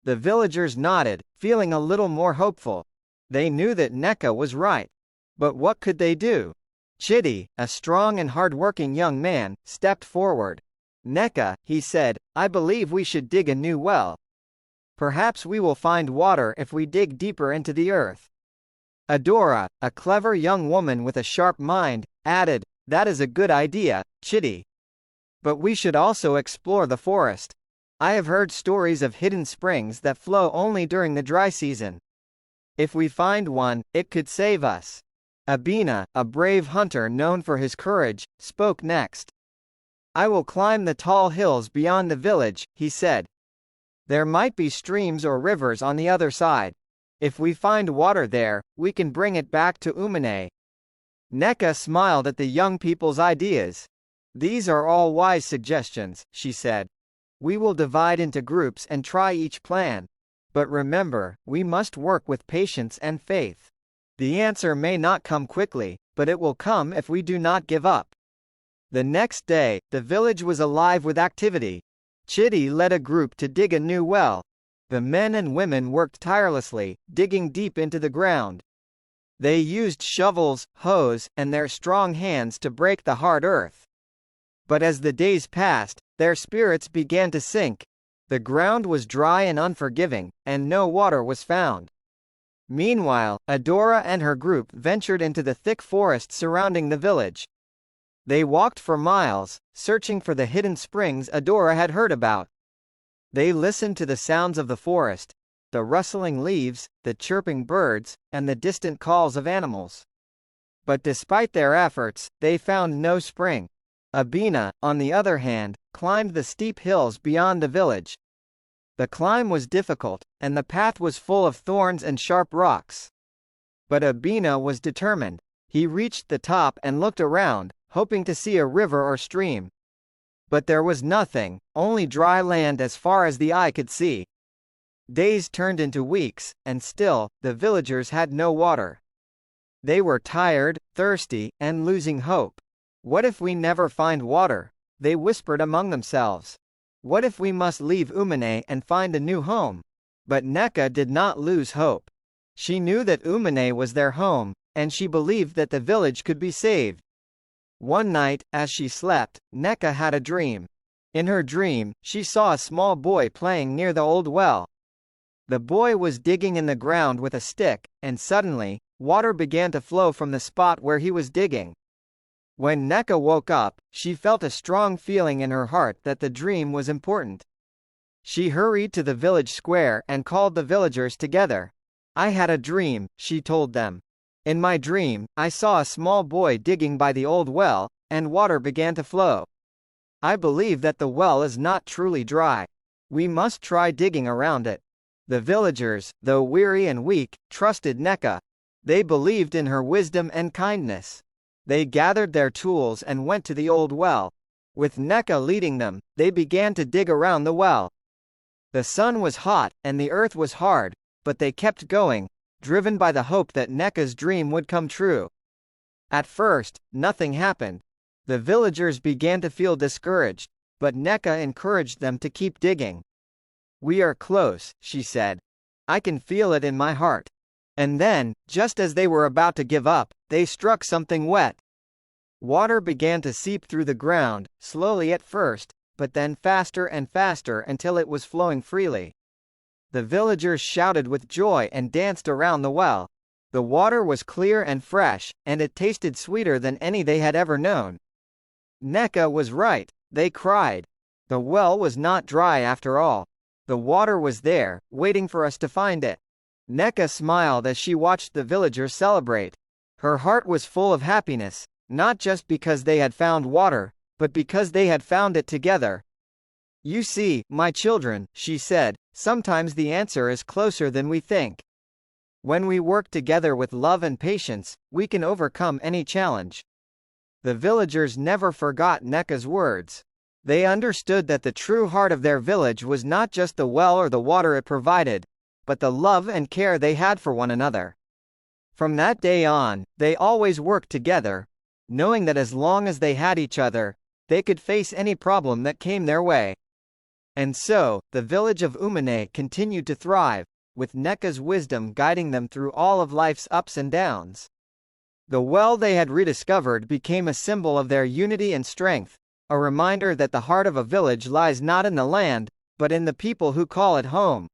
The villagers nodded, feeling a little more hopeful. They knew that Neka was right. But what could they do? Chidi, a strong and hard-working young man, stepped forward. Neka, he said, I believe we should dig a new well. Perhaps we will find water if we dig deeper into the earth. Adora, a clever young woman with a sharp mind, added, That is a good idea, Chidi. But we should also explore the forest. I have heard stories of hidden springs that flow only during the dry season. If we find one, it could save us. Abina, a brave hunter known for his courage, spoke next. I will climb the tall hills beyond the village, he said. There might be streams or rivers on the other side. If we find water there, we can bring it back to Umane. Neka smiled at the young people's ideas. These are all wise suggestions, she said. We will divide into groups and try each plan. But remember, we must work with patience and faith. The answer may not come quickly, but it will come if we do not give up. The next day, the village was alive with activity. Chidi led a group to dig a new well. The men and women worked tirelessly, digging deep into the ground. They used shovels, hoes, and their strong hands to break the hard earth. But as the days passed, their spirits began to sink. The ground was dry and unforgiving, and no water was found. Meanwhile, Adora and her group ventured into the thick forest surrounding the village. They walked for miles, searching for the hidden springs Adora had heard about. They listened to the sounds of the forest, the rustling leaves, the chirping birds, and the distant calls of animals. But despite their efforts, they found no spring. Abina, on the other hand, climbed the steep hills beyond the village. The climb was difficult, and the path was full of thorns and sharp rocks. But Abina was determined. He reached the top and looked around, hoping to see a river or stream. But there was nothing, only dry land as far as the eye could see. Days turned into weeks, and still, the villagers had no water. They were tired, thirsty, and losing hope. What if we never find water? They whispered among themselves. What if we must leave Umane and find a new home? But Neka did not lose hope. She knew that Umane was their home, and she believed that the village could be saved. One night, as she slept, Neka had a dream. In her dream, she saw a small boy playing near the old well. The boy was digging in the ground with a stick, and suddenly, water began to flow from the spot where he was digging. When Neka woke up, she felt a strong feeling in her heart that the dream was important. She hurried to the village square and called the villagers together. I had a dream, she told them. In my dream, I saw a small boy digging by the old well, and water began to flow. I believe that the well is not truly dry. We must try digging around it. The villagers, though weary and weak, trusted Neka. They believed in her wisdom and kindness. They gathered their tools and went to the old well. With Neka leading them, they began to dig around the well. The sun was hot, and the earth was hard, but they kept going, driven by the hope that Neka's dream would come true. At first, nothing happened. The villagers began to feel discouraged, but Neka encouraged them to keep digging. We are close, she said. I can feel it in my heart. And then, just as they were about to give up, they struck something wet. Water began to seep through the ground, slowly at first, but then faster and faster until it was flowing freely. The villagers shouted with joy and danced around the well. The water was clear and fresh, and it tasted sweeter than any they had ever known. Neka was right, they cried. The well was not dry after all. The water was there, waiting for us to find it. Neka smiled as she watched the villagers celebrate. Her heart was full of happiness, not just because they had found water, but because they had found it together. You see, my children, she said, sometimes the answer is closer than we think. When we work together with love and patience, we can overcome any challenge. The villagers never forgot Neka's words. They understood that the true heart of their village was not just the well or the water it provided, but the love and care they had for one another. From that day on, they always worked together, knowing that as long as they had each other, they could face any problem that came their way. And so, the village of Umane continued to thrive, with Neka's wisdom guiding them through all of life's ups and downs. The well they had rediscovered became a symbol of their unity and strength, a reminder that the heart of a village lies not in the land, but in the people who call it home.